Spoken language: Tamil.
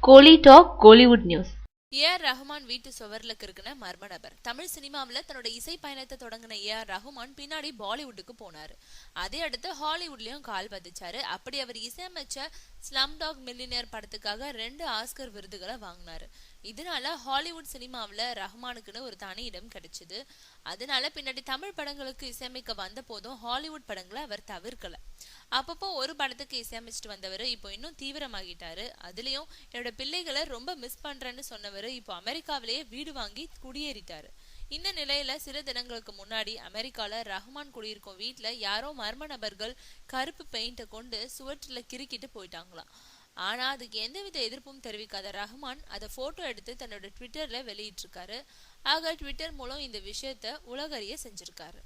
கோலி டாக் கோலிவுட் நியூஸ். ஏஆர் ரஹ்மான் வீட்டு சுவர்ல கிறுக்குன மர்ம நபர். தமிழ் சினிமாவில தன்னோட இசை பயணத்தை தொடங்கின ஏஆர் ரஹ்மான் பின்னாடி பாலிவுட்டுக்கு போனாரு. அதே அடுத்து ஹாலிவுட்லயும் கால் பதிச்சாரு. அப்படி அவர் இசையமைச்ச ஸ்லம் டாக் மில்லியனர் படத்துக்காக 2 ஆஸ்கர் விருதுகளை வாங்கினாரு. இதனால ஹாலிவுட் சினிமாவில ரஹ்மானுக்குன்னு ஒரு தனி இடம் கிடைச்சது. அதனால பின்னாடி தமிழ் படங்களுக்கு இசையமைக்க வந்த போதும் ஹாலிவுட் படங்களை அவர் தவிர்க்கல. அப்பப்போ ஒரு படத்துக்கு இசையமைச்சிட்டு வந்தவர் இப்போ இன்னும் தீவிரமாகிட்டாரு. அதுலயும் என்னோட பிள்ளைகளை ரொம்ப மிஸ் பண்றேன்னு சொன்னவர் இப்போ அமெரிக்காவிலேயே வீடு வாங்கி குடியேறிட்டாரு. இந்த நிலையில சில தினங்களுக்கு முன்னாடி அமெரிக்கால ரஹ்மான் குடியிருக்கும் வீட்டுல யாரோ மர்ம நபர்கள் கருப்பு பெயிண்ட கொண்டு சுவற்றுல கிறுக்கிட்டு போயிட்டாங்களாம். ஆனா அதுக்கு எந்தவித எதிர்ப்பும் தெரிவிக்காத ரஹ்மான் அதை போட்டோ எடுத்து தன்னோட ட்விட்டர்ல வெளியிட்டிருக்காரு. ஆக ட்விட்டர் மூலம் இந்த விஷயத்த உலகறிய செஞ்சிருக்காரு.